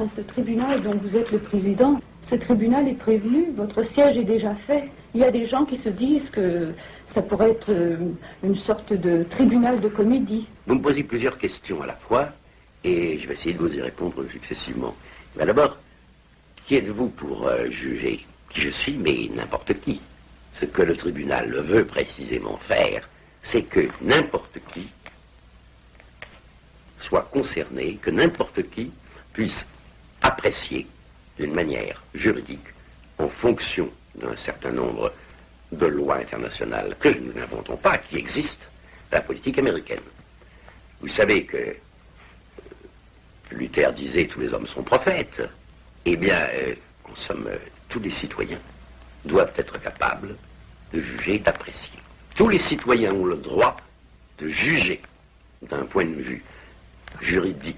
Ce tribunal dont vous êtes le président, ce tribunal est prévenu, votre siège est déjà fait. Il y a des gens qui se disent que ça pourrait être une sorte de tribunal de comédie. Vous me posez plusieurs questions à la fois, et je vais essayer de vous y répondre successivement. Mais d'abord, qui êtes-vous pour juger qui je suis, mais n'importe qui? Ce que le tribunal veut précisément faire, c'est que n'importe qui soit concerné, que n'importe qui puisse apprécier d'une manière juridique, en fonction d'un certain nombre de lois internationales que nous n'inventons pas, qui existent, la politique américaine. Vous savez que Luther disait « tous les hommes sont prophètes ». Eh bien, en somme, tous les citoyens doivent être capables de juger, d'apprécier. Tous les citoyens ont le droit de juger, d'un point de vue juridique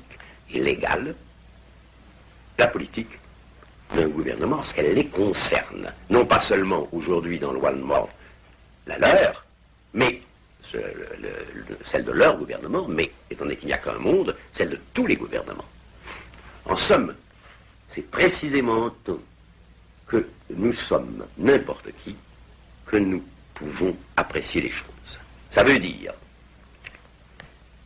et légal, la politique d'un gouvernement, parce qu'elle les concerne. Non pas seulement aujourd'hui dans le Walmart, la leur, mais celle de leur gouvernement, mais, étant donné qu'il n'y a qu'un monde, celle de tous les gouvernements. En somme, c'est précisément en tant que nous sommes n'importe qui que nous pouvons apprécier les choses. Ça veut dire,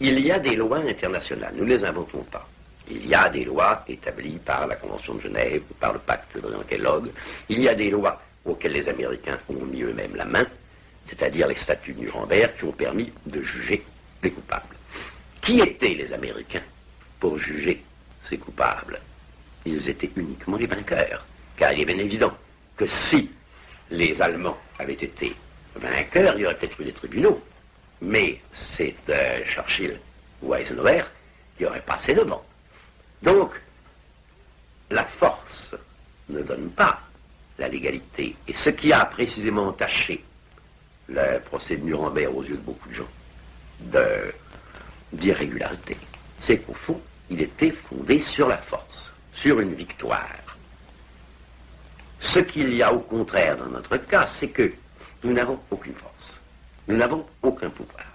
il y a des lois internationales, nous ne les inventons pas. Il y a des lois établies par la Convention de Genève, par le pacte de Kellogg. Il y a des lois auxquelles les Américains ont mis eux-mêmes la main, c'est-à-dire les statuts de Nuremberg qui ont permis de juger les coupables. Qui étaient les Américains pour juger ces coupables? Ils étaient uniquement les vainqueurs, car il est bien évident que si les Allemands avaient été vainqueurs, il y aurait peut-être eu des tribunaux, mais c'est Churchill ou Eisenhower qui auraient passé devant. Donc, la force ne donne pas la légalité. Et ce qui a précisément entaché le procès de Nuremberg aux yeux de beaucoup de gens d'irrégularité, c'est qu'au fond, il était fondé sur la force, sur une victoire. Ce qu'il y a au contraire dans notre cas, c'est que nous n'avons aucune force. Nous n'avons aucun pouvoir.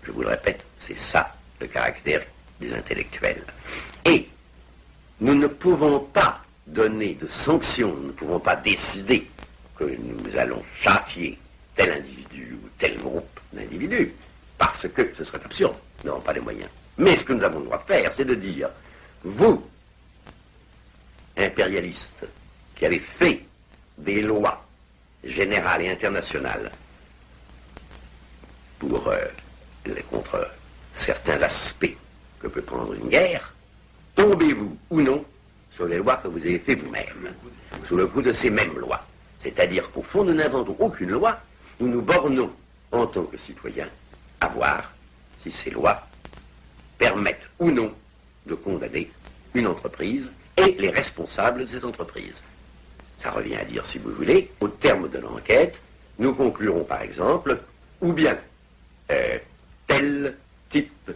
Je vous le répète, c'est ça le caractère des intellectuels. Et nous ne pouvons pas donner de sanctions, nous ne pouvons pas décider que nous allons châtier tel individu ou tel groupe d'individus, parce que ce serait absurde, nous n'avons pas les moyens. Mais ce que nous avons le droit de faire, c'est de dire, vous, impérialistes, qui avez fait des lois générales et internationales pour contre certains aspects que peut prendre une guerre, tombez-vous ou non sur les lois que vous avez fait vous-même, sous le coup de ces mêmes lois. C'est-à-dire qu'au fond, nous n'inventons aucune loi, nous nous bornons, en tant que citoyens, à voir si ces lois permettent ou non de condamner une entreprise et les responsables de cette entreprise. Ça revient à dire, si vous voulez, au terme de l'enquête, nous conclurons par exemple, ou bien tel type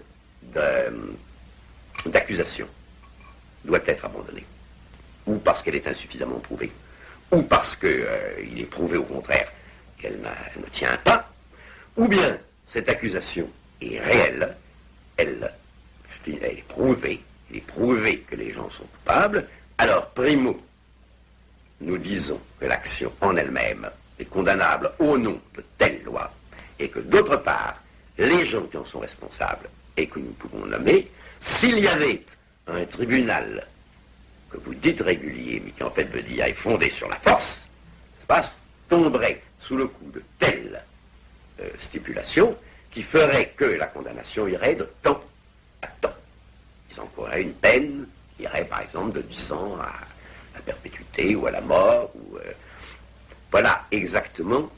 d'accusation doit être abandonnée, ou parce qu'elle est insuffisamment prouvée, ou parce qu'il est prouvé au contraire qu'elle ne tient pas, ou bien cette accusation est réelle, elle est prouvée, il est prouvé que les gens sont coupables, alors primo, nous disons que l'action en elle-même est condamnable au nom de telle loi, et que d'autre part, les gens qui en sont responsables et que nous pouvons nommer, s'il y avait un tribunal que vous dites régulier, mais qui en fait veut dire est fondé sur la force, tomberait sous le coup de telle stipulation qui ferait que la condamnation irait de temps à temps. Ils encourraient une peine qui irait par exemple de 10 ans à la perpétuité ou à la mort. Voilà exactement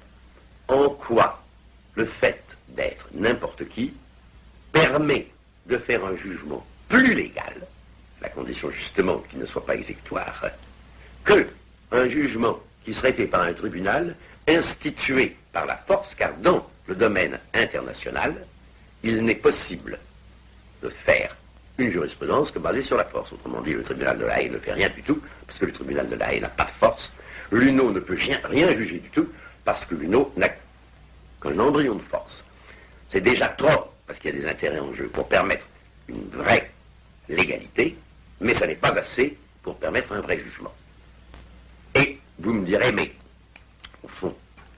en quoi le fait d'être n'importe qui permet de faire un jugement plus légal, la condition justement qu'il ne soit pas exécutoire, que un jugement qui serait fait par un tribunal institué par la force, car dans le domaine international, il n'est possible de faire une jurisprudence que basée sur la force. Autrement dit, le tribunal de La Haye ne fait rien du tout, parce que le tribunal de La Haye n'a pas de force. L'UNO ne peut rien juger du tout, parce que l'UNO n'a qu'un embryon de force. C'est déjà trop, parce qu'il y a des intérêts en jeu, pour permettre une vraie légalité, mais ça n'est pas assez pour permettre un vrai jugement. Et vous me direz, mais au fond,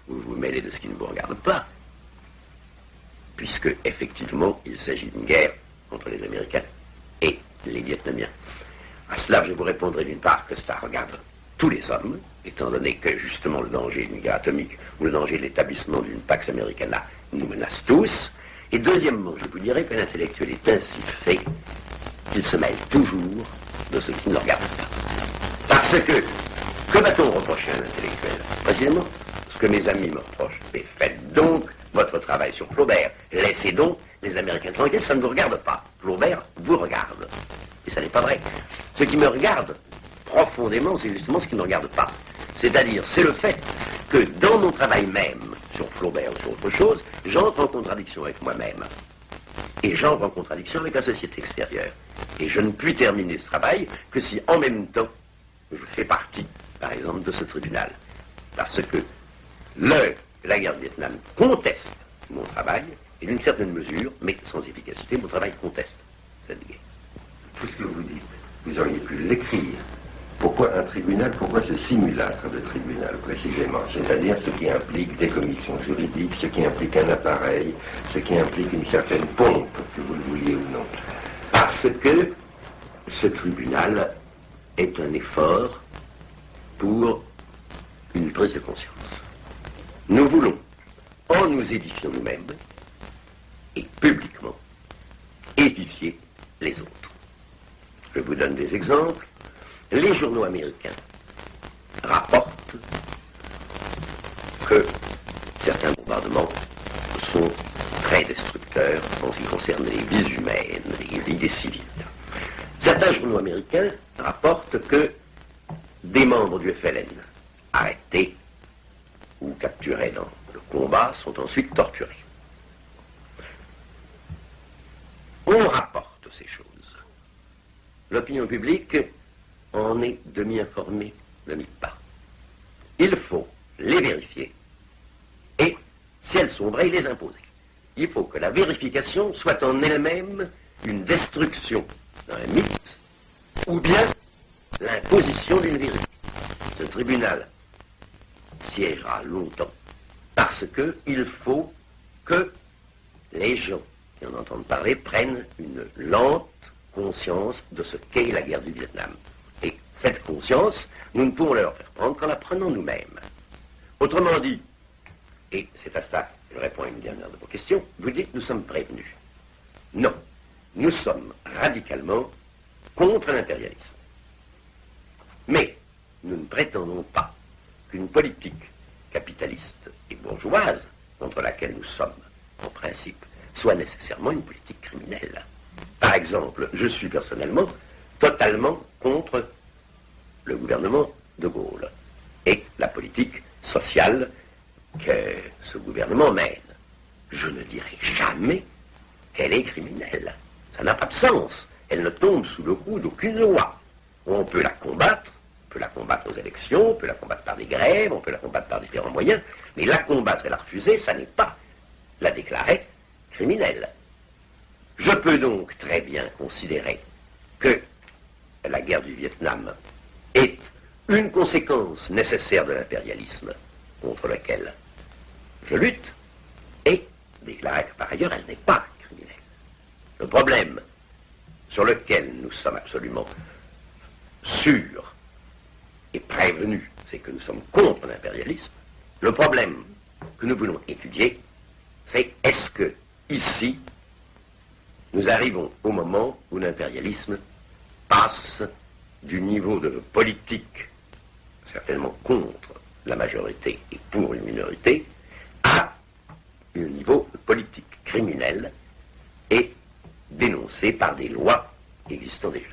vous vous mêlez de ce qui ne vous regarde pas, puisque effectivement il s'agit d'une guerre entre les Américains et les Vietnamiens. À cela, je vous répondrai d'une part que ça regarde tous les hommes, étant donné que justement le danger d'une guerre atomique ou le danger de l'établissement d'une Pax Americana nous menace tous. Et deuxièmement, je vous dirais que l'intellectuel est ainsi fait qu'il se mêle toujours de ce qui ne le regarde pas. Parce que va-t-on reprocher à un intellectuel? Précisément ce que mes amis me reprochent. Mais faites donc votre travail sur Flaubert. Laissez donc les Américains tranquilles, ça ne vous regarde pas. Flaubert vous regarde. Et ça n'est pas vrai. Ce qui me regarde profondément, c'est justement ce qui ne me regarde pas. C'est-à-dire, c'est le fait que dans mon travail même, sur Flaubert ou sur autre chose, j'entre en contradiction avec moi-même. Et j'entre en contradiction avec la société extérieure. Et je ne puis terminer ce travail que si, en même temps, je fais partie, par exemple, de ce tribunal. Parce que la guerre du Vietnam conteste mon travail, et d'une certaine mesure, mais sans efficacité, mon travail conteste cette guerre. Tout ce que vous dites, vous auriez pu l'écrire. Pourquoi un tribunal? Pourquoi ce simulacre de tribunal, précisément? C'est-à-dire ce qui implique des commissions juridiques, ce qui implique un appareil, ce qui implique une certaine pompe, que vous le vouliez ou non. Parce que ce tribunal est un effort pour une prise de conscience. Nous voulons, en nous édifiant nous-mêmes, et publiquement, édifier les autres. Je vous donne des exemples. Les journaux américains rapportent que certains bombardements sont très destructeurs en ce qui concerne les vies humaines, les vies des civils. Certains journaux américains rapportent que des membres du FLN arrêtés ou capturés dans le combat sont ensuite torturés. On rapporte ces choses. L'opinion publique en est demi-informée, demi-pas. Il faut les vérifier et, si elles sont vraies, les imposer. Il faut que la vérification soit en elle-même une destruction d'un mythe ou bien l'imposition d'une vérité. Ce tribunal siégera longtemps parce qu'il faut que les gens qui en entendent parler prennent une lente conscience de ce qu'est la guerre du Vietnam. Et cette conscience, nous ne pouvons leur faire prendre qu'en la prenant nous-mêmes. Autrement dit, et c'est à cela que je réponds à une dernière de vos questions, vous dites que nous sommes prévenus. Non, nous sommes radicalement contre l'impérialisme. Mais nous ne prétendons pas qu'une politique capitaliste et bourgeoise, contre laquelle nous sommes, en principe, soit nécessairement une politique criminelle. Par exemple, je suis personnellement totalement contre le gouvernement de Gaulle et la politique sociale que ce gouvernement mène. Je ne dirai jamais qu'elle est criminelle. Ça n'a pas de sens. Elle ne tombe sous le coup d'aucune loi. On peut la combattre aux élections, on peut la combattre par des grèves, on peut la combattre par différents moyens, mais la combattre et la refuser, ça n'est pas la déclarer criminelle. Je peux donc très bien considérer que la guerre du Vietnam est une conséquence nécessaire de l'impérialisme contre lequel je lutte et déclarer que par ailleurs elle n'est pas criminelle. Le problème sur lequel nous sommes absolument sûrs et prévenus, c'est que nous sommes contre l'impérialisme. Le problème que nous voulons étudier, c'est est-ce que ici nous arrivons au moment où l'impérialisme passe du niveau de politique, certainement contre la majorité et pour une minorité, à un niveau politique criminel et dénoncé par des lois existant déjà.